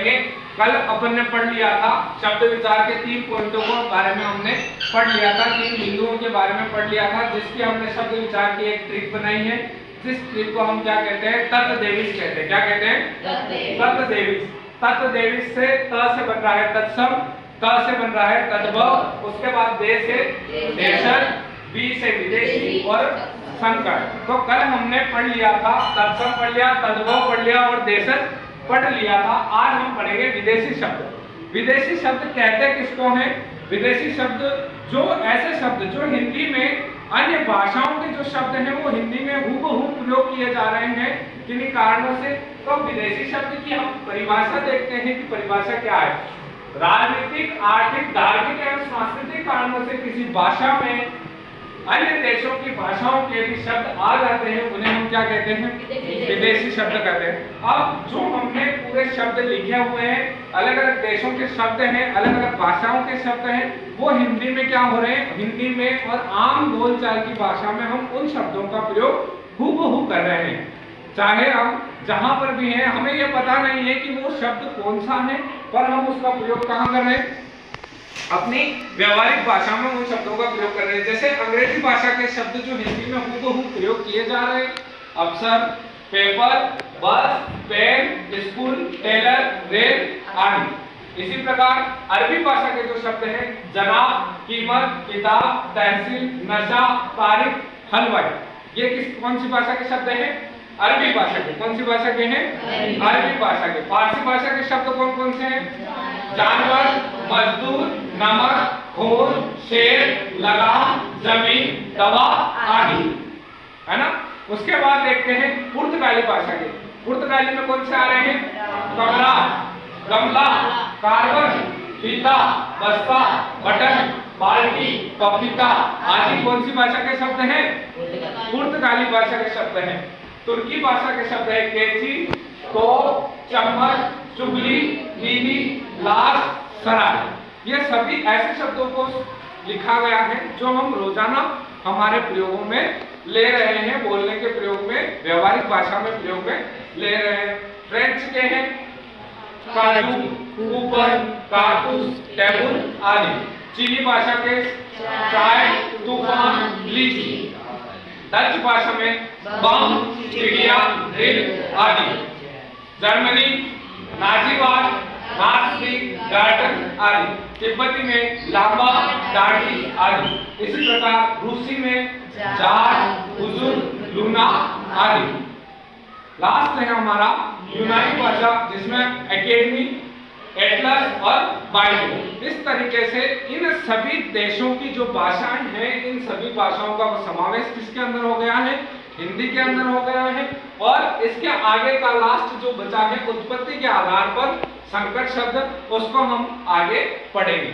पढ़ेंगे। कल अपन ने पढ़ लिया था शब्द विचार के 3 पॉइंटों को बारे में हमने पढ़ लिया था, 3 बिंदुओं के बारे में पढ़ लिया था, जिसकी हमने शब्द विचार की एक ट्रिक बनाई है। जिस ट्रिक को हम क्या कहते हैं, तत्देविश कहते हैं। क्या कहते हैं? तत्देविश। तत्देविश से त से बन रहा है तत्सम, त से बन रहा है तद्भव, उसके बाद दे से देशज, बी से विदेशी और संकर। तो कल हमने पढ़ लिया था तत्सम पढ़ लिया, तद्भव पढ़ लिया और देशज पढ़ लिया था। आज हम पढ़ेंगे विदेशी शब्द। विदेशी शब्द कहते किसको हैं? विदेशी शब्द जो ऐसे शब्द जो हिंदी में अन्य भाषाओं के जो शब्द हैं वो हिंदी में हूबहू प्रयोग किए जा रहे हैं किन्हीं कारणों से। तो विदेशी शब्द की हम परिभाषा देखते हैं कि परिभाषा क्या है। राजनीतिक, आर्थिक, धार्मिक एवं सांस्कृतिक कारणों से किसी भाषा में अन्य देशों की भाषाओं के भी शब्द आ जाते हैं, उन्हें हम क्या कहते हैं? विदेशी शब्द कहते हैं। अब जो हमने पूरे शब्द लिखे हुए हैं, अलग अलग देशों के शब्द हैं, अलग अलग भाषाओं के शब्द हैं, वो हिंदी में क्या हो रहे हैं? हिंदी में और आम बोलचाल की भाषा में हम उन शब्दों का प्रयोग हूबहू कर रहे हैं। चाहे हम जहां पर भी हैं, हमें ये पता नहीं है कि वो शब्द कौन सा है, पर हम उसका प्रयोग कहाँ कर रहे हैं? अपनी व्यवहारिक भाषा में उन शब्दों का प्रयोग कर रहे हैं। जैसे अंग्रेजी भाषा के शब्द जो हिंदी में हूबहू प्रयोग किए जा रहे हैं, अफसर, पेपर, बस, पेन, स्कूल, टेलर, रेल आदि। इसी प्रकार अरबी भाषा के जो शब्द हैं, जनाब, कीमत, किताब, तहसील, नशा, तारीख, हलवाई, ये कौन सी भाषा के शब्द हैं? अरबी भाषा के। कौन सी भाषा के हैं? अरबी भाषा के। फारसी भाषा के शब्द कौन कौन से हैं? जानवर, मजदूर, नमक, खून, शेर, लगाम, जमीन, दवा आदि, है ना। उसके बाद देखते हैं पुर्तगाली भाषा के। पुर्तगाली में कौन से आ रहे हैं? कमरा, गमला, कार्बन, फीता, बस्ता, बटन, बाल्टी, पपीता आदि कौन सी भाषा के शब्द हैं? पुर्तगाली भाषा के शब्द हैं। तुर्की भाषा के शब्द है कैंची, तोप, चम्मच, चुगली, नीली, लाश, सराय। ये सभी ऐसे शब्दों को लिखा गया है जो हम रोजाना हमारे प्रयोगों में ले रहे हैं, बोलने के प्रयोग में, व्यवहारिक भाषा में प्रयोग में ले रहे हैं। फ्रेंच के हैं काजू, कूपन, कारतूस, टेबुल आदि। चीनी भाषा के चाय, तूफान, लीची। डच भाषा में बम, चिड़िया, ड्रिल आदि। जर्मनी नाजीवाद, नास्तिक, गार्डन आदि। तिब्बती में लांबा, दाढ़ी आदि। इसी प्रकार रूसी में जार, हुजूर, लूना आदि। लास्ट है हमारा यूनानी भाषा, जिसमें एकेडमी, एटलस और बाइबल। इस तरीके से इन सभी देशों की जो भाषाएं हैं, इन सभी भाषाओं का समावेश किसके अंदर हो गया है? हिंदी के अंदर हो गया है। और इसके आगे का लास्ट जो बचा है उत्पत्ति के आधार पर संकर शब्द, उसको हम आगे पढ़ेंगे।